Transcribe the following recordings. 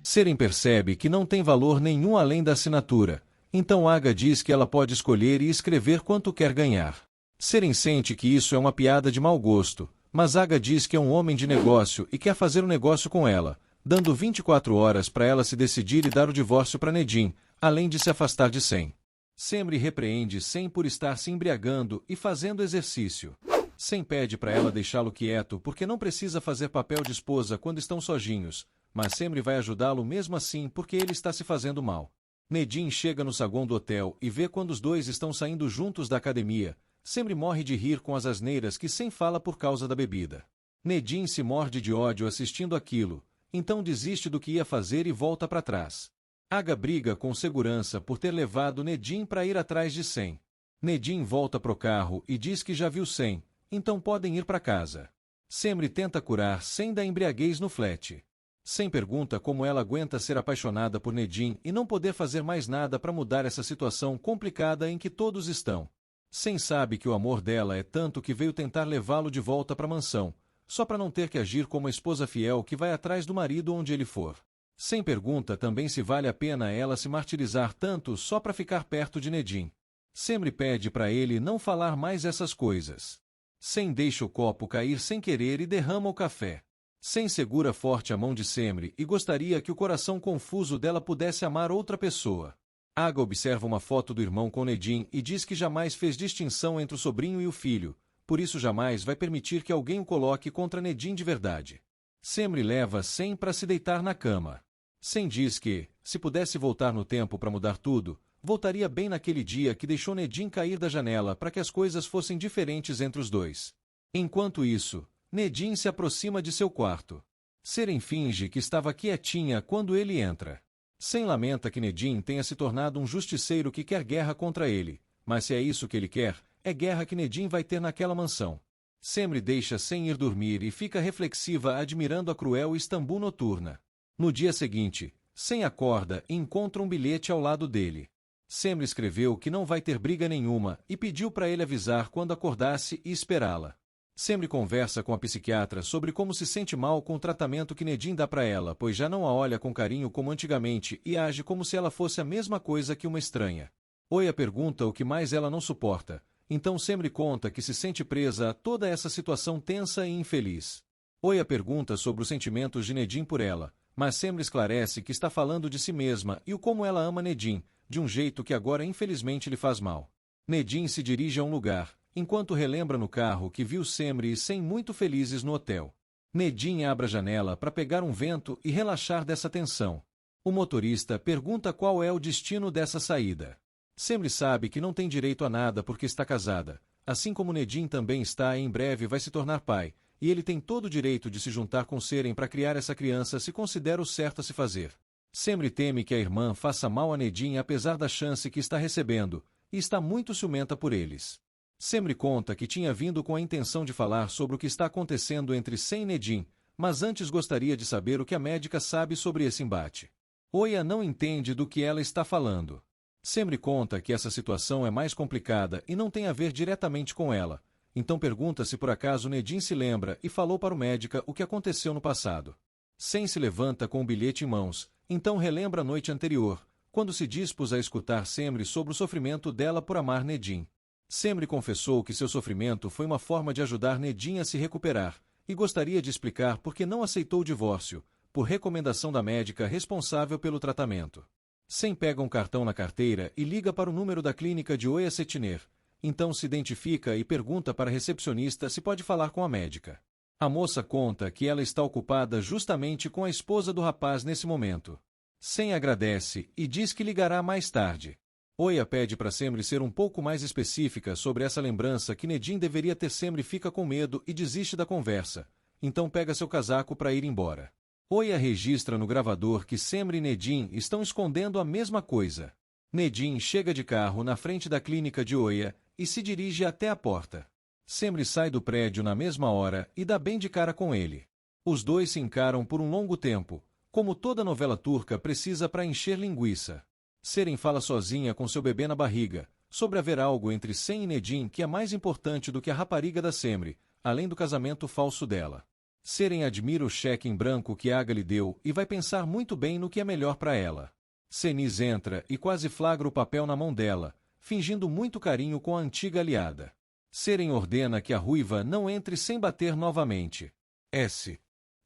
Seren percebe que não tem valor nenhum além da assinatura, então Aga diz que ela pode escolher e escrever quanto quer ganhar. Seren sente que isso é uma piada de mau gosto, mas Aga diz que é um homem de negócio e quer fazer um negócio com ela, dando 24 horas para ela se decidir e dar o divórcio para Nedim, além de se afastar de Sem. Semri repreende Sem por estar se embriagando e fazendo exercício. Sem pede para ela deixá-lo quieto porque não precisa fazer papel de esposa quando estão sozinhos, mas Semri vai ajudá-lo mesmo assim porque ele está se fazendo mal. Nedim chega no saguão do hotel e vê quando os dois estão saindo juntos da academia. Semri morre de rir com as asneiras que Sem fala por causa da bebida. Nedim se morde de ódio assistindo aquilo, então desiste do que ia fazer e volta para trás. Aga briga com segurança por ter levado Nedim para ir atrás de Sem. Nedim volta pro carro e diz que já viu Sem, então podem ir para casa. Semri tenta curar Sem da embriaguez no flat. Sem pergunta como ela aguenta ser apaixonada por Nedim e não poder fazer mais nada para mudar essa situação complicada em que todos estão. Sem sabe que o amor dela é tanto que veio tentar levá-lo de volta para a mansão, só para não ter que agir como a esposa fiel que vai atrás do marido onde ele for. Sem pergunta também se vale a pena ela se martirizar tanto só para ficar perto de Nedim. Semri pede para ele não falar mais essas coisas. Sem deixa o copo cair sem querer e derrama o café. Sem segura forte a mão de Semri e gostaria que o coração confuso dela pudesse amar outra pessoa. Aga observa uma foto do irmão com Nedim e diz que jamais fez distinção entre o sobrinho e o filho, por isso jamais vai permitir que alguém o coloque contra Nedim de verdade. Semri leva Sem para se deitar na cama. Sem diz que, se pudesse voltar no tempo para mudar tudo, voltaria bem naquele dia que deixou Nedim cair da janela para que as coisas fossem diferentes entre os dois. Enquanto isso, Nedim se aproxima de seu quarto. Seren finge que estava quietinha quando ele entra. Sem lamenta que Nedim tenha se tornado um justiceiro que quer guerra contra ele, mas se é isso que ele quer, é guerra que Nedim vai ter naquela mansão. Semri deixa Sem ir dormir e fica reflexiva admirando a cruel Istambul noturna. No dia seguinte, Sem acorda e encontra um bilhete ao lado dele. Semri escreveu que não vai ter briga nenhuma e pediu para ele avisar quando acordasse e esperá-la. Semri conversa com a psiquiatra sobre como se sente mal com o tratamento que Nedim dá para ela, pois já não a olha com carinho como antigamente e age como se ela fosse a mesma coisa que uma estranha. Oia pergunta o que mais ela não suporta, então Semri conta que se sente presa a toda essa situação tensa e infeliz. Oia pergunta sobre os sentimentos de Nedim por ela, mas Semri esclarece que está falando de si mesma e o como ela ama Nedim, de um jeito que agora infelizmente lhe faz mal. Nedim se dirige a um lugar, enquanto relembra no carro que viu Semri e Sem muito felizes no hotel. Nedim abre a janela para pegar um vento e relaxar dessa tensão. O motorista pergunta qual é o destino dessa saída. Semri sabe que não tem direito a nada porque está casada, assim como Nedim também está e em breve vai se tornar pai, e ele tem todo o direito de se juntar com Seren para criar essa criança se considera o certo a se fazer. Semri teme que a irmã faça mal a Nedim apesar da chance que está recebendo, e está muito ciumenta por eles. Semri conta que tinha vindo com a intenção de falar sobre o que está acontecendo entre Sem e Nedim, mas antes gostaria de saber o que a médica sabe sobre esse embate. Oia não entende do que ela está falando. Semri conta que essa situação é mais complicada e não tem a ver diretamente com ela, então pergunta se por acaso Nedim se lembra e falou para o médico o que aconteceu no passado. Sem se levanta com o bilhete em mãos, então relembra a noite anterior, quando se dispôs a escutar Semri sobre o sofrimento dela por amar Nedim. Semri confessou que seu sofrimento foi uma forma de ajudar Nedim a se recuperar, e gostaria de explicar por que não aceitou o divórcio, por recomendação da médica responsável pelo tratamento. Sem pega um cartão na carteira e liga para o número da clínica de Oia Setiner, então se identifica e pergunta para a recepcionista se pode falar com a médica. A moça conta que ela está ocupada justamente com a esposa do rapaz nesse momento. Sem agradece e diz que ligará mais tarde. Oia pede para Semri ser um pouco mais específica sobre essa lembrança que Nedim deveria ter. Semri fica com medo e desiste da conversa, então pega seu casaco para ir embora. Oia registra no gravador que Semri e Nedim estão escondendo a mesma coisa. Nedim chega de carro na frente da clínica de Oia e se dirige até a porta. Semri sai do prédio na mesma hora e dá bem de cara com ele. Os dois se encaram por um longo tempo, como toda novela turca precisa para encher linguiça. Seren fala sozinha com seu bebê na barriga, sobre haver algo entre Sem e Nedim que é mais importante do que a rapariga da Semri, além do casamento falso dela. Seren admira o cheque em branco que Aga lhe deu e vai pensar muito bem no que é melhor para ela. Seniz entra e quase flagra o papel na mão dela, fingindo muito carinho com a antiga aliada. Seren ordena que a ruiva não entre sem bater novamente.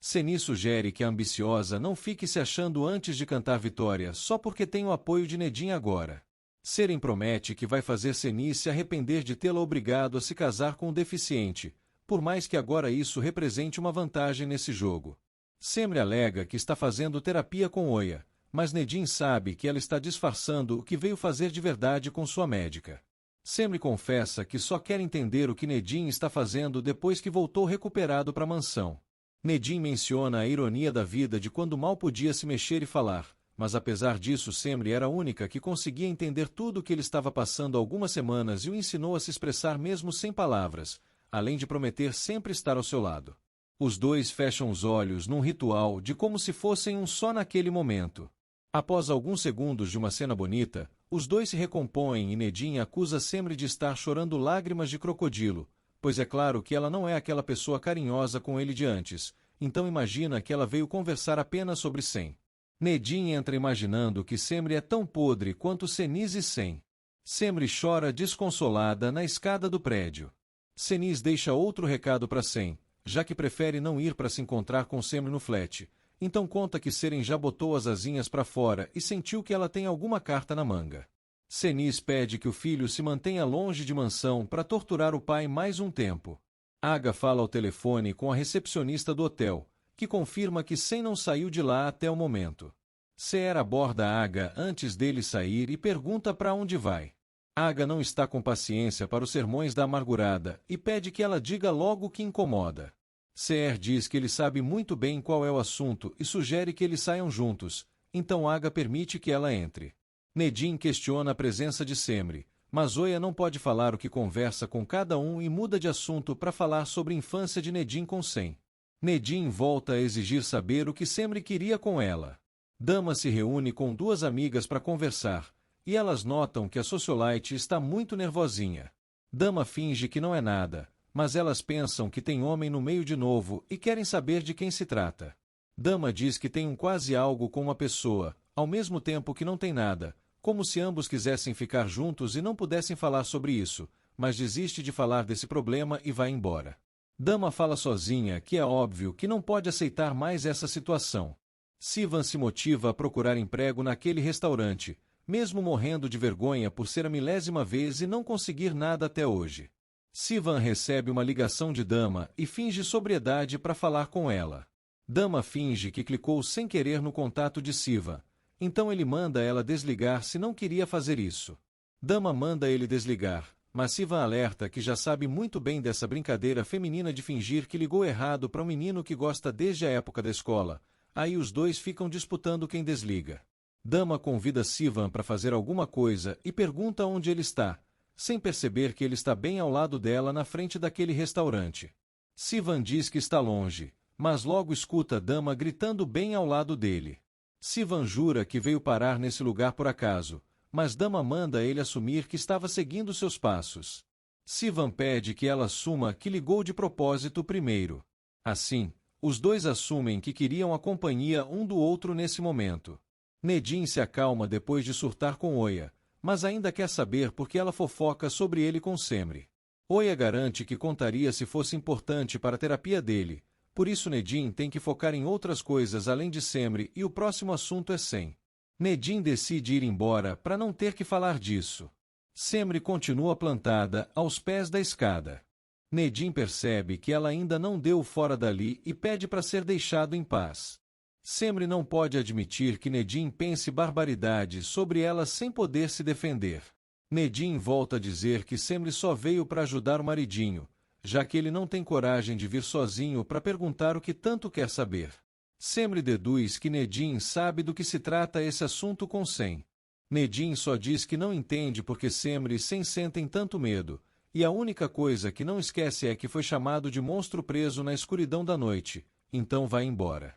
Seniz sugere que a ambiciosa não fique se achando antes de cantar vitória só porque tem o apoio de Nedim agora. Seren promete que vai fazer Seniz se arrepender de tê-la obrigado a se casar com o deficiente, por mais que agora isso represente uma vantagem nesse jogo. Semri alega que está fazendo terapia com Oya, mas Nedim sabe que ela está disfarçando o que veio fazer de verdade com sua médica. Semri confessa que só quer entender o que Nedim está fazendo depois que voltou recuperado para a mansão. Nedim menciona a ironia da vida de quando mal podia se mexer e falar, mas apesar disso Semri era a única que conseguia entender tudo o que ele estava passando há algumas semanas e o ensinou a se expressar mesmo sem palavras, além de prometer sempre estar ao seu lado. Os dois fecham os olhos num ritual de como se fossem um só naquele momento. Após alguns segundos de uma cena bonita, os dois se recompõem e Nedim acusa Semri de estar chorando lágrimas de crocodilo, pois é claro que ela não é aquela pessoa carinhosa com ele de antes, então imagina que ela veio conversar apenas sobre Sem. Nedim entra imaginando que Semri é tão podre quanto Seniz e Sem. Semri chora desconsolada na escada do prédio. Seniz deixa outro recado para Sem, já que prefere não ir para se encontrar com Semri no flat, então conta que Seren já botou as asinhas para fora e sentiu que ela tem alguma carta na manga. Seniz pede que o filho se mantenha longe de mansão para torturar o pai mais um tempo. Aga fala ao telefone com a recepcionista do hotel, que confirma que Sem não saiu de lá até o momento. Ser aborda Aga antes dele sair e pergunta para onde vai. Aga não está com paciência para os sermões da amargurada e pede que ela diga logo o que incomoda. Ser diz que ele sabe muito bem qual é o assunto e sugere que eles saiam juntos, então Aga permite que ela entre. Nedim questiona a presença de Semri, mas Oya não pode falar o que conversa com cada um e muda de assunto para falar sobre a infância de Nedim com Sem. Nedim volta a exigir saber o que Semri queria com ela. Dama se reúne com duas amigas para conversar, e elas notam que a socialite está muito nervosinha. Dama finge que não é nada, mas elas pensam que tem homem no meio de novo e querem saber de quem se trata. Dama diz que tem um quase algo com uma pessoa, ao mesmo tempo que não tem nada, como se ambos quisessem ficar juntos e não pudessem falar sobre isso, mas desiste de falar desse problema e vai embora. Dama fala sozinha que é óbvio que não pode aceitar mais essa situação. Sivan se motiva a procurar emprego naquele restaurante, mesmo morrendo de vergonha por ser a milésima vez e não conseguir nada até hoje. Sivan recebe uma ligação de Dama e finge sobriedade para falar com ela. Dama finge que clicou sem querer no contato de Sivan, então ele manda ela desligar se não queria fazer isso. Dama manda ele desligar, mas Sivan alerta que já sabe muito bem dessa brincadeira feminina de fingir que ligou errado para um menino que gosta desde a época da escola, aí os dois ficam disputando quem desliga. Dama convida Sivan para fazer alguma coisa e pergunta onde ele está, sem perceber que ele está bem ao lado dela na frente daquele restaurante. Sivan diz que está longe, mas logo escuta Dama gritando bem ao lado dele. Sivan jura que veio parar nesse lugar por acaso, mas Dama manda ele assumir que estava seguindo seus passos. Sivan pede que ela assuma que ligou de propósito primeiro. Assim, os dois assumem que queriam a companhia um do outro nesse momento. Nedim se acalma depois de surtar com Oya, mas ainda quer saber por que ela fofoca sobre ele com Semri. Oya garante que contaria se fosse importante para a terapia dele, por isso Nedim tem que focar em outras coisas além de Semri e o próximo assunto é Sem. Nedim decide ir embora para não ter que falar disso. Semri continua plantada aos pés da escada. Nedim percebe que ela ainda não deu fora dali e pede para ser deixado em paz. Semri não pode admitir que Nedim pense barbaridades sobre ela sem poder se defender. Nedim volta a dizer que Semri só veio para ajudar o maridinho, já que ele não tem coragem de vir sozinho para perguntar o que tanto quer saber. Semri deduz que Nedim sabe do que se trata esse assunto com Sem. Nedim só diz que não entende porque Semri e Sem sentem tanto medo, e a única coisa que não esquece é que foi chamado de monstro preso na escuridão da noite, então vai embora.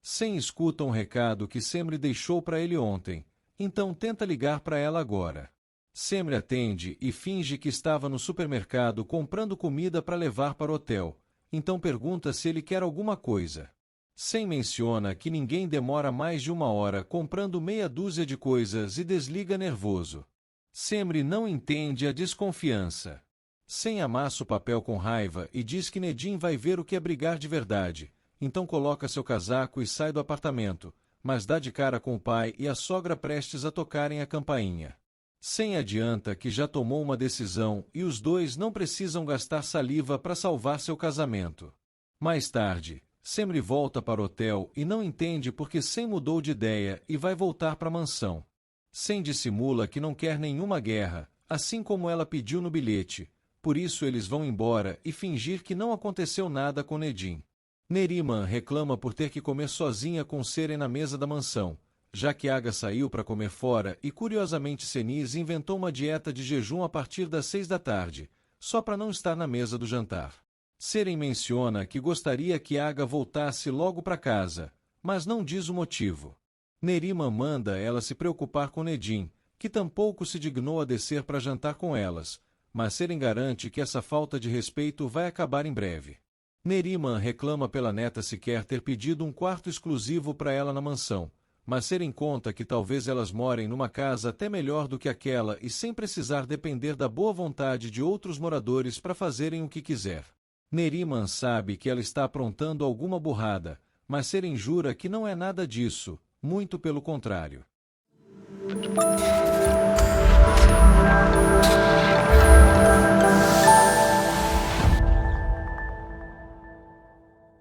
Sem escuta um recado que Semri deixou para ele ontem, então tenta ligar para ela agora. Semri atende e finge que estava no supermercado comprando comida para levar para o hotel, então pergunta se ele quer alguma coisa. Sem menciona que ninguém demora mais de 1 hora comprando meia dúzia de coisas e desliga nervoso. Semri não entende a desconfiança. Sem amassa o papel com raiva e diz que Nedim vai ver o que é brigar de verdade, então coloca seu casaco e sai do apartamento, mas dá de cara com o pai e a sogra prestes a tocarem a campainha. Sem adianta que já tomou uma decisão e os dois não precisam gastar saliva para salvar seu casamento. Mais tarde, Semri volta para o hotel e não entende porque Sem mudou de ideia e vai voltar para a mansão. Sem dissimula que não quer nenhuma guerra, assim como ela pediu no bilhete, por isso eles vão embora e fingir que não aconteceu nada com Nedim. Neriman reclama por ter que comer sozinha com Seren na mesa da mansão, já que Aga saiu para comer fora e curiosamente Seniz inventou uma dieta de jejum a partir das 6 da tarde, só para não estar na mesa do jantar. Seren menciona que gostaria que Aga voltasse logo para casa, mas não diz o motivo. Neriman manda ela se preocupar com Nedim, que tampouco se dignou a descer para jantar com elas, mas Seren garante que essa falta de respeito vai acabar em breve. Neriman reclama pela neta sequer ter pedido um quarto exclusivo para ela na mansão, mas Seren conta que talvez elas morem numa casa até melhor do que aquela e sem precisar depender da boa vontade de outros moradores para fazerem o que quiser. Neriman sabe que ela está aprontando alguma burrada, mas Seren jura que não é nada disso, muito pelo contrário.